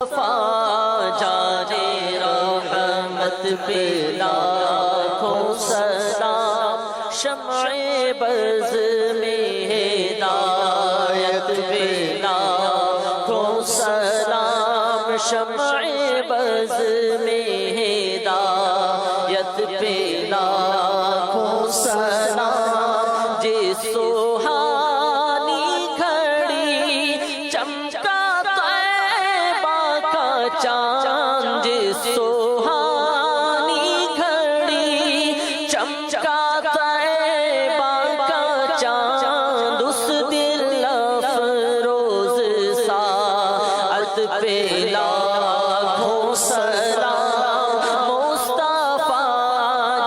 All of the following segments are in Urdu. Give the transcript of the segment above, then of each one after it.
جانے رحمت پہ لاکھوں سلام، شمع بز میں ہدایت پہ لاکھوں سلام، شمع بز میں ہدایت پہ لاکھوں سلام، جس سہانی گھڑی چمکا طیبہ کا چاند، جس سہانی گھڑی چمکا طیبہ کا چاند، اس دل افروز ساعت پہ لاکھوں سلام، مصطفیٰ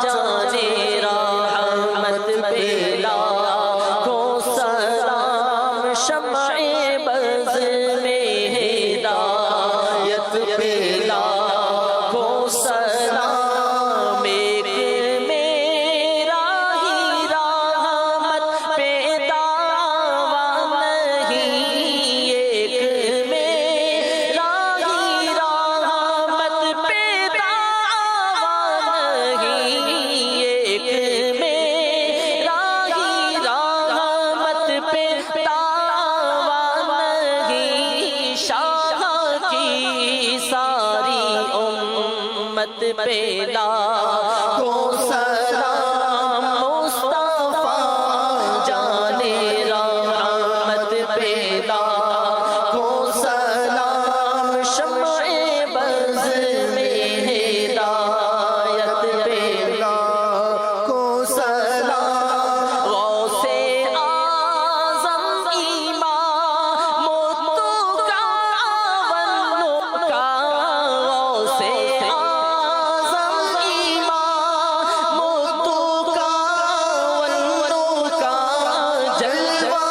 جانے رحمت پہ لاکھوں سلام، شمع بز میں ہدایت پہ لاکھوں سلام، ایک میرا ہی رحمت پہ دعویٰ نہیں، ایک میرا ہی رحمت پہ دعویٰ نہیں، ایک میرا ہی رحمت پہ دعویٰ نہیں، شاہ کی ساری امت پہ لاکھوں سلام، مصطفیٰ جانے رحمت پہ لاکھوں سلام، شمع بز میں ہدایت پہ لاکھوں سلام، غوث اعظم امام متقا والنقا، غوث اعظم امام متقا والنقا، جلوہ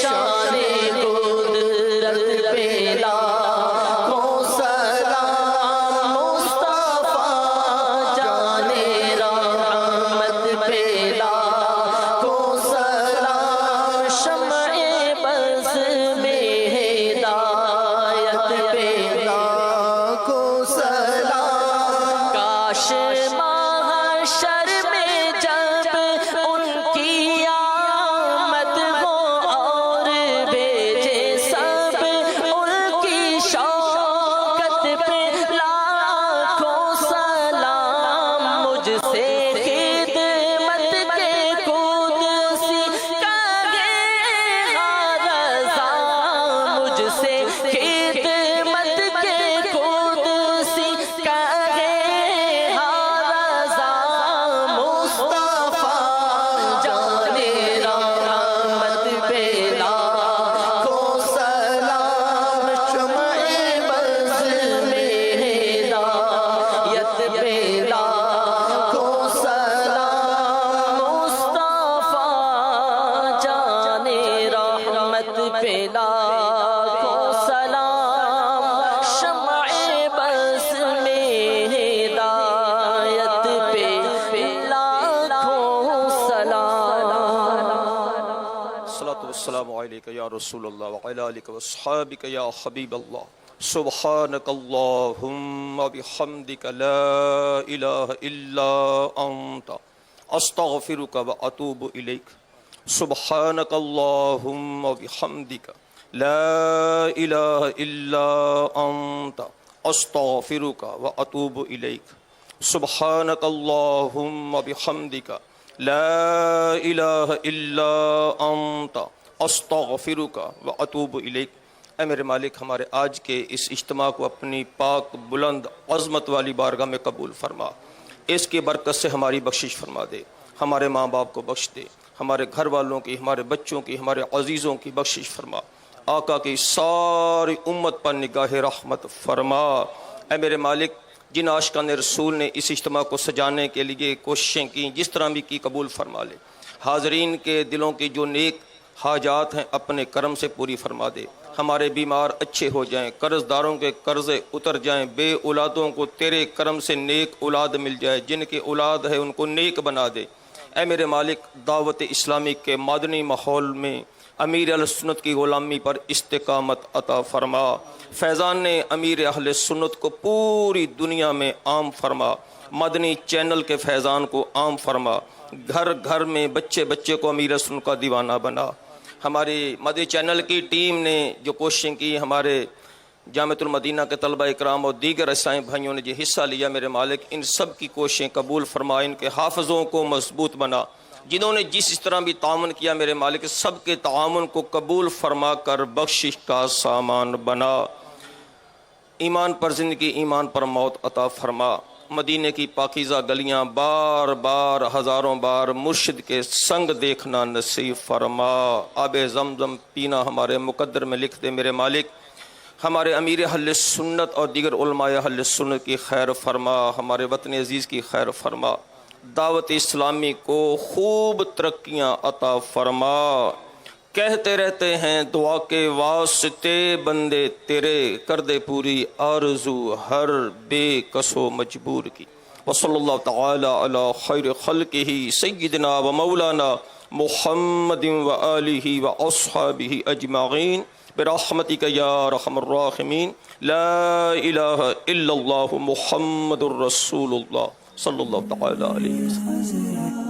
شان قدرت پہ لاکھوں سلام، مصطفیٰ جانے رحمت پہ لاکھوں سلام، شمع بز میں ہدایت پہ لاکھوں سلام، کاش محشر میں جب ان کی آمد ہو اور بھیجے سب ان کی شوکت پہ لاکھوں سلام، مجھ سے خدمت کے قدسی کہے رضا، مجھ سے خدمت کے قدسی کہے رضا، مصطفیٰ جانے رحمت پہ لاکھوں سلام، شمع بز میں ہدایت پہ لاکھوں سلام، مصطفیٰ جانے رحمت پہ لاکھوں سلام، شمع بز میں ہدایت پہ لاکھوں سلام۔ الصلاة والسلام علیکہ یا رسول اللہ وعلی آلکہ واصحابکہ یا حبیب اللہ، سبحانک اللہم بحمدک لا الہ الا انت، استغفرک واتوب الیک، سبحانک اللہم بحمدک لا الہ الا انت، استغفرک واتوب الیک، سبحانک اللہم بحمدک لا الہ الا انت، استغفرک واتوب الیک۔ اے میرے مالک، ہمارے آج کے اس اجتماع کو اپنی پاک بلند عظمت والی بارگاہ میں قبول فرما، اس کی برکت سے ہماری بخشش فرما دے، ہمارے ماں باپ کو بخش دے، ہمارے گھر والوں کی، ہمارے بچوں کی، ہمارے عزیزوں کی بخشش فرما، آقا کی ساری امت پر نگاہ رحمت فرما۔ اے میرے مالک، جن عاشقان رسول نے اس اجتماع کو سجانے کے لیے کوششیں کی، جس طرح بھی کی، قبول فرما لے۔ حاضرین کے دلوں کی جو نیک حاجات ہیں اپنے کرم سے پوری فرما دے، ہمارے بیمار اچھے ہو جائیں، قرض داروں کے قرضے اتر جائیں، بے اولادوں کو تیرے کرم سے نیک اولاد مل جائے، جن کے اولاد ہے ان کو نیک بنا دے۔ اے میرے مالک، دعوت اسلامی کے مادنی ماحول میں امیر اہل سنت کی غلامی پر استقامت عطا فرما، فیضان امیر اہل سنت کو پوری دنیا میں عام فرما، مدنی چینل کے فیضان کو عام فرما، گھر گھر میں بچے بچے کو امیر سنت کا دیوانہ بنا۔ ہماری مدنی چینل کی ٹیم نے جو کوششیں کی، ہمارے جامعۃ المدینہ کے طلبہ اکرام اور دیگر اسلامی بھائیوں نے جو حصہ لیا، میرے مالک ان سب کی کوششیں قبول فرما، ان کے حافظوں کو مضبوط بنا، جنہوں نے جس طرح بھی تعاون کیا میرے مالک سب کے تعاون کو قبول فرما کر بخشش کا سامان بنا۔ ایمان پر زندگی، ایمان پر موت عطا فرما، مدینے کی پاکیزہ گلیاں بار بار ہزاروں بار مرشد کے سنگ دیکھنا نصیب فرما، آب زمزم پینا ہمارے مقدر میں لکھ دے میرے مالک، ہمارے امیر اہل سنت اور دیگر علماء اہل سنت کی خیر فرما، ہمارے وطن عزیز کی خیر فرما، دعوت اسلامی کو خوب ترقیاں عطا فرما۔ کہتے رہتے ہیں دعا کے واسطے بندے تیرے، کر دے پوری آرزو ہر بے کس و مجبور کی۔ وصلی اللہ تعالی علی خیر خلقہ سیدنا و مولانا محمد و آلہ و اصحابہ اجمعین برحمتک یا ارحم الراحمین۔ لا الہ الا اللہ محمد الرسول اللہ صلی اللہ تعالی علیہ وسلم۔